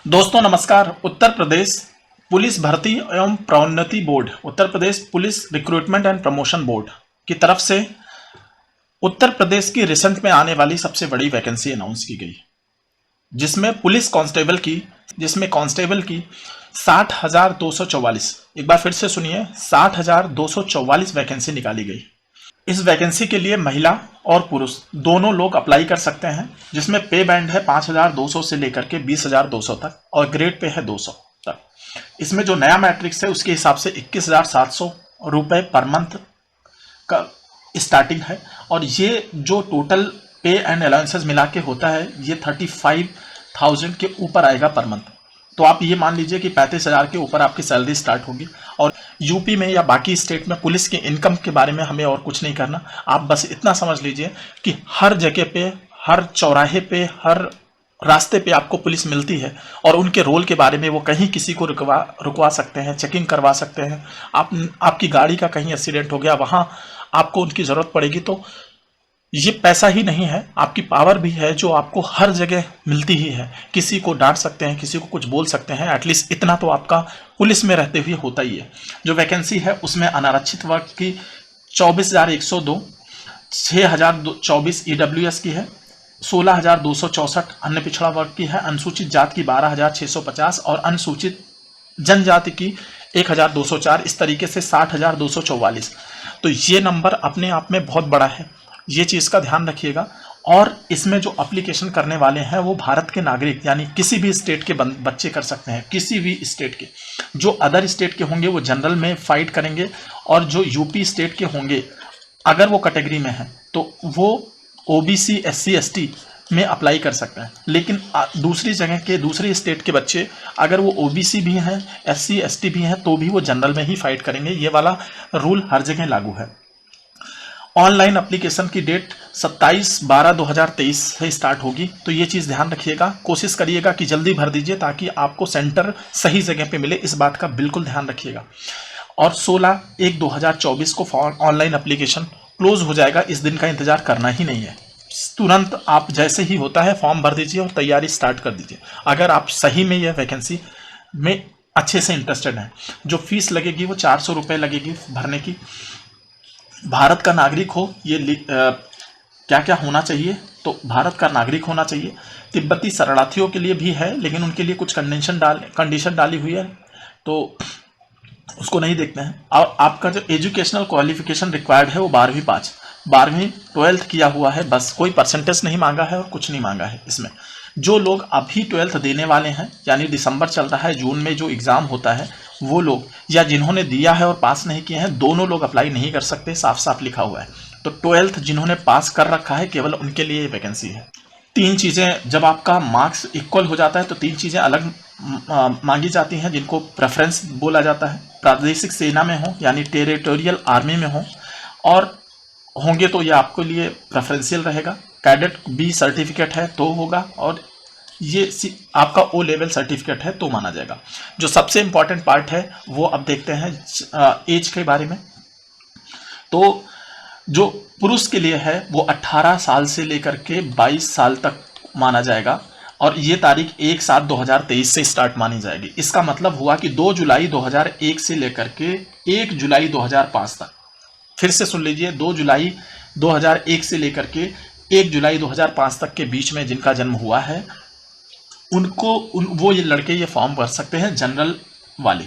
दोस्तों नमस्कार। उत्तर प्रदेश पुलिस भर्ती एवं प्रोन्नति board, Uttar Pradesh police recruitment and promotion board की तरफ से उत्तर प्रदेश की रिसेंट में आने वाली सबसे बड़ी वैकेंसी अनाउंस की गई, जिसमें पुलिस कांस्टेबल की 60,244, एक बार फिर से सुनिए, 60,244 वैकेंसी निकाली गई। इस वैकेंसी के लिए महिला और पुरुष दोनों लोग अप्लाई कर सकते हैं, जिसमें पे बैंड है 5,200 से लेकर के 20,200 तक और ग्रेड पे है 200 तक। इसमें जो नया मैट्रिक्स है उसके हिसाब से 21,700 रुपये पर मंथ का स्टार्टिंग है, और ये जो टोटल पे एंड अलाउंसेस मिला के होता है ये 35,000 के ऊपर आएगा पर मंथ। तो आप ये मान लीजिए कि 35,000 के ऊपर आपकी सैलरी स्टार्ट होगी। और यूपी में या बाकी स्टेट में पुलिस के इनकम के बारे में हमें और कुछ नहीं करना, आप बस इतना समझ लीजिए कि हर जगह पे, हर चौराहे पे, हर रास्ते पे आपको पुलिस मिलती है, और उनके रोल के बारे में वो कहीं किसी को रुकवा सकते हैं, चेकिंग करवा सकते हैं। आपकी गाड़ी का कहीं एक्सीडेंट हो गया, वहाँ आपको उनकी ज़रूरत पड़ेगी, तो ये पैसा ही नहीं है, आपकी पावर भी है जो आपको हर जगह मिलती ही है। किसी को डांट सकते हैं, किसी को कुछ बोल सकते हैं, एटलीस्ट इतना तो आपका पुलिस में रहते हुए होता ही है। जो वैकेंसी है उसमें अनारक्षित वर्ग की 24,102, 6,024 EWS की है, 16,264 अन्य पिछड़ा वर्ग की है, अनुसूचित जाति की 12,650 और अनुसूचित जनजाति की 1,204, इस तरीके से 60,244। तो ये नंबर अपने आप में बहुत बड़ा है, ये चीज़ का ध्यान रखिएगा। और इसमें जो एप्लीकेशन करने वाले हैं वो भारत के नागरिक, यानी किसी भी स्टेट के बच्चे कर सकते हैं, किसी भी स्टेट के। जो अदर स्टेट के होंगे वो जनरल में फाइट करेंगे, और जो यूपी स्टेट के होंगे अगर वो कैटेगरी में हैं तो वो OBC SC ST में अप्लाई कर सकते हैं। लेकिन दूसरी जगह के, दूसरी स्टेट के बच्चे अगर वो OBC भी हैं, SC ST भी हैं, तो भी वो जनरल में ही फाइट करेंगे। ये वाला रूल हर जगह लागू है। ऑनलाइन एप्लीकेशन की डेट 27/12/2023 से स्टार्ट होगी, तो ये चीज़ ध्यान रखिएगा। कोशिश करिएगा कि जल्दी भर दीजिए ताकि आपको सेंटर सही जगह पे मिले, इस बात का बिल्कुल ध्यान रखिएगा। और 16/1/2024 को ऑनलाइन एप्लीकेशन क्लोज हो जाएगा, इस दिन का इंतजार करना ही नहीं है। तुरंत आप जैसे ही होता है फॉर्म भर दीजिए और तैयारी स्टार्ट कर दीजिए, अगर आप सही में यह वैकेंसी में अच्छे से इंटरेस्टेड हैं। जो फीस लगेगी वो 400 रुपये लगेगी भरने की। भारत का नागरिक हो, ये क्या क्या होना चाहिए, तो भारत का नागरिक होना चाहिए। तिब्बती शरणार्थियों के लिए भी है, लेकिन उनके लिए कुछ कंडीशन डाली हुई है, तो उसको नहीं देखते हैं। और आपका जो एजुकेशनल क्वालिफिकेशन रिक्वायर्ड है वो 12वीं पास, 12वीं 12th किया हुआ है, बस। कोई परसेंटेज नहीं मांगा है और कुछ नहीं मांगा है इसमें। जो लोग अभी 12th देने वाले हैं, यानी दिसंबर चल रहा है, जून में जो एग्ज़ाम होता है, वो लोग या जिन्होंने दिया है और पास नहीं किए हैं, दोनों लोग अप्लाई नहीं कर सकते, साफ साफ लिखा हुआ है। तो 12th जिन्होंने पास कर रखा है, केवल उनके लिए ये वैकेंसी है। 3 चीज़ें, जब आपका मार्क्स इक्वल हो जाता है तो 3 चीज़ें अलग मांगी जाती हैं, जिनको प्रेफरेंस बोला जाता है। प्रादेशिक सेना में हो, यानी टेरिटोरियल आर्मी में हो, और होंगे तो ये आपके लिए प्रेफरेंशियल रहेगा। कैडेट B सर्टिफिकेट है तो होगा, और ये आपका O लेवल सर्टिफिकेट है तो माना जाएगा। जो सबसे इंपॉर्टेंट पार्ट है वो अब देखते हैं एज के बारे में। तो जो पुरुष के लिए है वो 18 साल से लेकर के 22 साल तक माना जाएगा, और ये तारीख 1/7/2023 से स्टार्ट मानी जाएगी। इसका मतलब हुआ कि 2 जुलाई 2001 से लेकर के 1 जुलाई 2005 तक। फिर से सुन लीजिए, 2 जुलाई 2001 से लेकर के 1 जुलाई 2005 तक के बीच में जिनका जन्म हुआ है वो ये लड़के ये फॉर्म भर सकते हैं, जनरल वाले।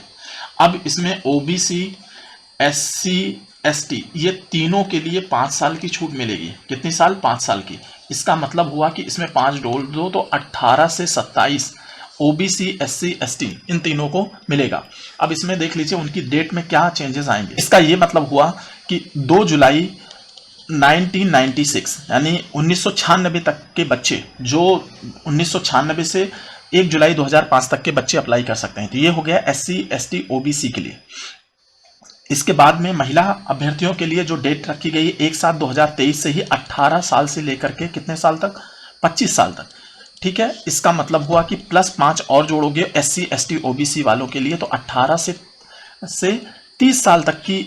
अब इसमें OBC SC ST ये तीनों के लिए 5 साल की छूट मिलेगी। कितनी साल? 5 साल की। इसका मतलब हुआ कि इसमें 5 डोल दो तो 18 से 27 OBC SC ST इन तीनों को मिलेगा। अब इसमें देख लीजिए उनकी डेट में क्या चेंजेस आएंगे। इसका ये मतलब हुआ कि 2 जुलाई 1996 यानी 1996 तक के बच्चे, जो 1996 से 1 जुलाई 2005 तक के बच्चे अप्लाई कर सकते हैं। तो ये हो गया SC ST OBC के लिए। इसके बाद में महिला अभ्यर्थियों के लिए जो डेट रखी गई 1/7/2023 से ही 18 साल से लेकर के कितने साल तक? 25 साल तक। ठीक है, इसका मतलब हुआ कि +5 और जोड़ोगे SC ST OBC वालों के लिए, तो 18 से 30 साल तक की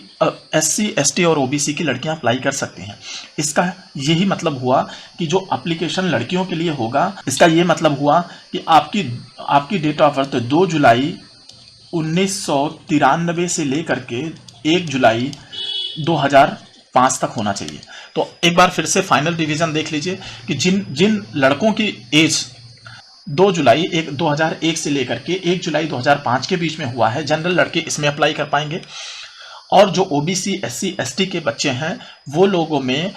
SC ST और OBC की लड़कियां अप्लाई कर सकती हैं। इसका यही मतलब हुआ कि जो एप्लीकेशन लड़कियों के लिए होगा, इसका ये मतलब हुआ कि आपकी आपकी डेट ऑफ बर्थ 2 जुलाई 1993 से लेकर के 1 जुलाई 2005 तक होना चाहिए। तो एक बार फिर से फाइनल रिवीजन देख लीजिए कि जिन जिन लड़कों की एज 2 जुलाई 2001 से लेकर के 1 जुलाई 2005 के बीच में हुआ है, जनरल लड़के इसमें अप्लाई कर पाएंगे। और जो ओबीसी SC ST के बच्चे हैं वो लोगों में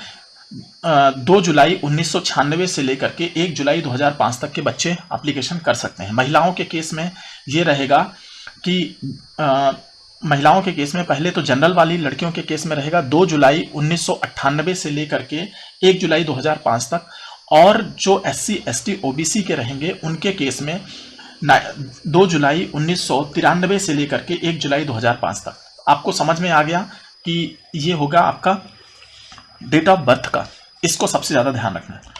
2 जुलाई 1996 से लेकर के 1 जुलाई 2005 तक के बच्चे एप्लीकेशन कर सकते हैं। महिलाओं के केस में ये रहेगा कि महिलाओं के केस में पहले तो जनरल वाली लड़कियों के केस में रहेगा 2 जुलाई 1998 से लेकर के 1 जुलाई 2005 तक, और जो SC ST OBC के रहेंगे उनके केस में 2 जुलाई 1993 से लेकर के 1 जुलाई 2005 तक। आपको समझ में आ गया कि ये होगा आपका डेट ऑफ बर्थ का, इसको सबसे ज़्यादा ध्यान रखना है।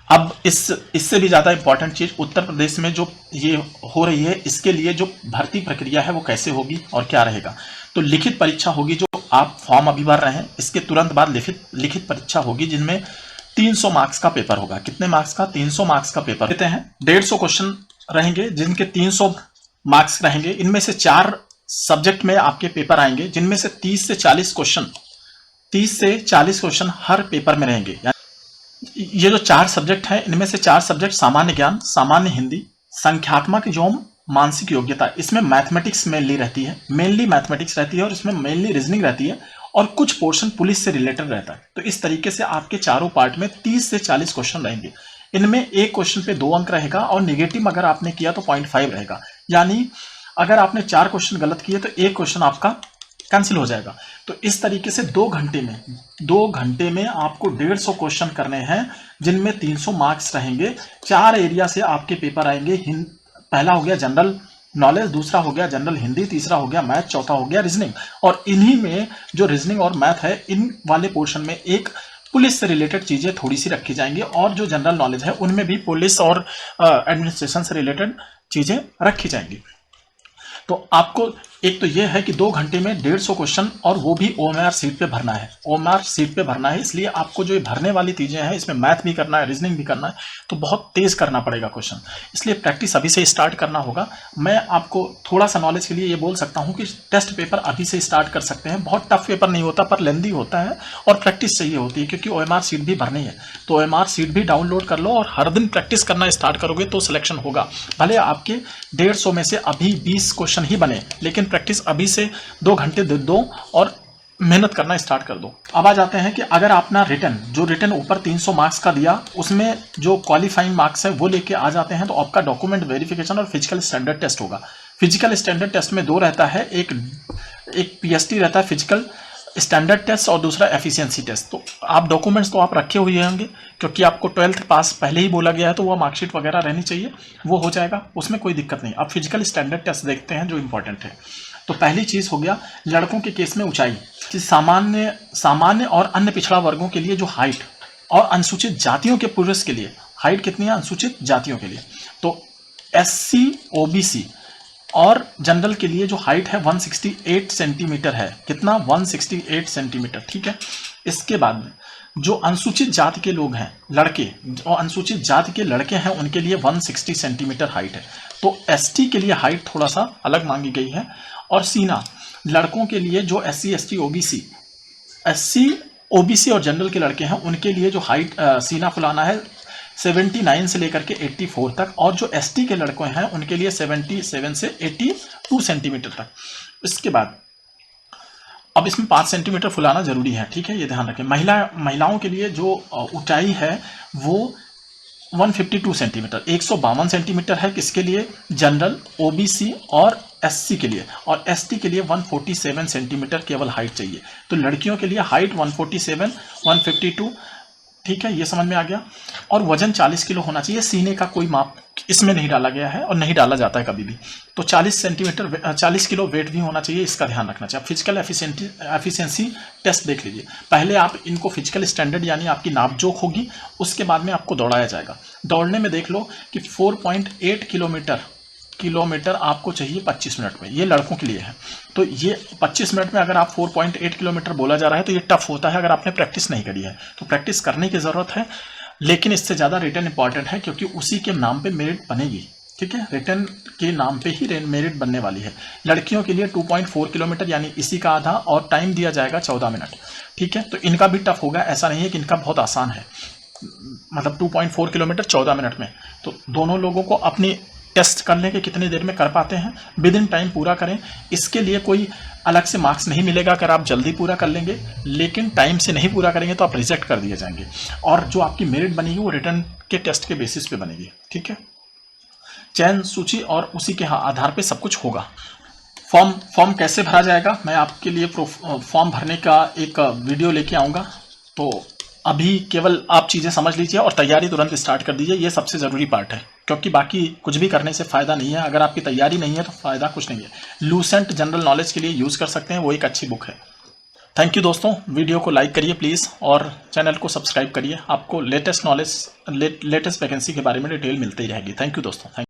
अब इससे भी ज़्यादा इंपॉर्टेंट चीज़, उत्तर प्रदेश में जो ये हो रही है इसके लिए जो भर्ती प्रक्रिया है वो कैसे होगी और क्या रहेगा। तो लिखित परीक्षा होगी, जो आप फॉर्म अभी भर रहे हैं इसके तुरंत बाद लिखित परीक्षा होगी, जिनमें 300 मार्क्स का पेपर होगा। कितने मार्क्स का? 300 मार्क्स का पेपर देते हैं। 150 क्वेश्चन रहेंगे जिनके 300 मार्क्स रहेंगे। इनमें से 4 सब्जेक्ट में आपके पेपर आएंगे, जिनमें से 30 से 40 क्वेश्चन हर पेपर में रहेंगे। ये जो 4 सब्जेक्ट हैं इनमें से 4 सब्जेक्ट सामान्य ज्ञान, सामान्य हिंदी, संख्यात्मक एवं मानसिक योग्यता, इसमें मैथमेटिक्स मेनली रहती है, और इसमें मेनली रीजनिंग रहती है, और कुछ पोर्शन पुलिस से रिलेटेड रहता है। तो इस तरीके से आपके चारों पार्ट में 30 से 40 क्वेश्चन रहेंगे। इनमें एक क्वेश्चन पे 2 अंक रहेगा, और निगेटिव अगर आपने किया तो 0.5 रहेगा। यानी अगर आपने 4 क्वेश्चन गलत किए तो एक क्वेश्चन आपका कैंसिल हो जाएगा। तो इस तरीके से 2 घंटे में आपको 150 क्वेश्चन करने हैं, जिनमें 300 मार्क्स रहेंगे। 4 एरिया से आपके पेपर आएंगे। पहला हो गया जनरल नॉलेज, दूसरा हो गया जनरल हिंदी, तीसरा हो गया मैथ, चौथा हो गया रीजनिंग। और इन्हीं में जो रीजनिंग और मैथ है, इन वाले पोर्शन में एक पुलिस से रिलेटेड चीजें थोड़ी सी रखी जाएंगी, और जो जनरल नॉलेज है उनमें भी पुलिस और एडमिनिस्ट्रेशन से रिलेटेड चीजें रखी जाएंगी। तो आपको एक तो यह है कि 2 घंटे में 150 क्वेश्चन, और वो भी OMR सीट पे भरना है। OMR सीट पे भरना है, इसलिए आपको जो ये भरने वाली चीजें हैं इसमें मैथ भी करना है, रीजनिंग भी करना है, तो बहुत तेज करना पड़ेगा क्वेश्चन। इसलिए प्रैक्टिस अभी से स्टार्ट करना होगा। मैं आपको थोड़ा सा नॉलेज के लिए ये बोल सकता हूँ कि टेस्ट पेपर अभी से स्टार्ट कर सकते हैं। बहुत टफ पेपर नहीं होता, पर लेंदी होता है, और प्रैक्टिस चाहिए होती है, क्योंकि OMR सीट भी भरनी है। तो OMR सीट भी डाउनलोड कर लो, और हर दिन प्रैक्टिस करना स्टार्ट करोगे तो सिलेक्शन होगा। भले आपके 150 में से अभी 20 क्वेश्चन ही बने, लेकिन प्रैक्टिस अभी से 2 घंटे दे दो और मेहनत करना स्टार्ट कर दो। अब आ जाते हैं कि अगर आपने रिटन ऊपर 300 मार्क्स का दिया, उसमें जो क्वालिफाइंग मार्क्स है वो लेके आ जाते हैं, तो आपका डॉक्यूमेंट वेरिफिकेशन और फिजिकल स्टैंडर्ड टेस्ट होगा। फिजिकल स्टैंडर्ड टेस्ट में 2 रहता है, एक PST रहता है फिजिकल स्टैंडर्ड टेस्ट, और दूसरा एफिशिएंसी टेस्ट। तो आप डॉक्यूमेंट्स तो आप रखे हुए होंगे, क्योंकि आपको 12th पास पहले ही बोला गया है, तो वो मार्कशीट वगैरह रहनी चाहिए, वो हो जाएगा, उसमें कोई दिक्कत नहीं। अब फिजिकल स्टैंडर्ड टेस्ट देखते हैं जो इंपॉर्टेंट है। तो पहली चीज हो गया लड़कों के केस में ऊंचाई, कि सामान्य और अन्य पिछड़ा वर्गों के लिए जो हाइट, और अनुसूचित जातियों के पुरुष के लिए हाइट कितनी है, अनुसूचित जातियों के लिए तो SC OBC और जनरल के लिए जो हाइट है 168 सेंटीमीटर है। कितना? 168 सेंटीमीटर, ठीक है। इसके बाद में जो अनुसूचित जाति के लोग हैं, लड़के, जो अनुसूचित जाति के लड़के हैं, उनके लिए 160 सेंटीमीटर हाइट है। तो ST के लिए हाइट थोड़ा सा अलग मांगी गई है। और सीना, लड़कों के लिए जो SC SC OBC और जनरल के लड़के हैं, उनके लिए जो हाइट सीना फुलाना है 79 से लेकर के 84 तक, और जो ST के लड़के हैं उनके लिए 77 से 82 सेंटीमीटर तक। इसके बाद अब इसमें 5 सेंटीमीटर फुलाना जरूरी है, ठीक है, ये ध्यान रखें। महिलाओं के लिए जो ऊंचाई है वो 152 सेंटीमीटर, 152 सेंटीमीटर है। किसके लिए? जनरल, OBC और SC के लिए। और ST के लिए 147 सेंटीमीटर केवल हाइट चाहिए। तो लड़कियों के लिए हाइट 147, 152, ठीक है, ये समझ में आ गया। और वजन 40 किलो होना चाहिए। सीने का कोई माप इसमें नहीं डाला गया है, और नहीं डाला जाता है कभी भी। तो 40 किलो वेट भी होना चाहिए, इसका ध्यान रखना चाहिए। फिजिकल एफिशिएंसी टेस्ट देख लीजिए। पहले आप इनको फिजिकल स्टैंडर्ड यानी आपकी नापजोक होगी, उसके बाद में आपको दौड़ाया जाएगा। दौड़ने में देख लो कि 4.8 किलोमीटर आपको चाहिए 25 मिनट में, ये लड़कों के लिए है। तो ये 25 मिनट में अगर आप 4.8 किलोमीटर बोला जा रहा है तो ये टफ होता है अगर आपने प्रैक्टिस नहीं करी है। तो प्रैक्टिस करने की ज़रूरत है, लेकिन इससे ज़्यादा रिटन इंपॉर्टेंट है, क्योंकि उसी के नाम पे मेरिट बनेगी, ठीक है, रिटर्न के नाम पे ही मेरिट बनने वाली है। लड़कियों के लिए 2.4 किलोमीटर यानी इसी का आधा, और टाइम दिया जाएगा 14 मिनट। ठीक है, तो इनका भी टफ होगा, ऐसा नहीं है कि इनका बहुत आसान है। मतलब 2.4 किलोमीटर 14 मिनट में, तो दोनों लोगों को अपनी टेस्ट कर लें कि कितनी देर में कर पाते हैं, विद इन टाइम पूरा करें। इसके लिए कोई अलग से मार्क्स नहीं मिलेगा अगर आप जल्दी पूरा कर लेंगे, लेकिन टाइम से नहीं पूरा करेंगे तो आप रिजेक्ट कर दिए जाएंगे, और जो आपकी मेरिट बनेगी वो रिटर्न के टेस्ट के बेसिस पे बनेगी। ठीक है, चयन सूची और उसी के आधार पे सब कुछ होगा। फॉर्म कैसे भरा जाएगा, मैं आपके लिए फॉर्म भरने का एक वीडियो लेके आऊँगा। तो अभी केवल आप चीज़ें समझ लीजिए और तैयारी तुरंत स्टार्ट कर दीजिए, ये सबसे ज़रूरी पार्ट है, क्योंकि बाकी कुछ भी करने से फ़ायदा नहीं है। अगर आपकी तैयारी नहीं है तो फ़ायदा कुछ नहीं है। लूसेंट जनरल नॉलेज के लिए यूज़ कर सकते हैं, वो एक अच्छी बुक है। थैंक यू दोस्तों, वीडियो को लाइक करिए प्लीज़ और चैनल को सब्सक्राइब करिए। आपको लेटेस्ट नॉलेज, लेटेस्ट वैकेंसी के बारे में डिटेल मिलती ही रहेगी। थैंक यू दोस्तों।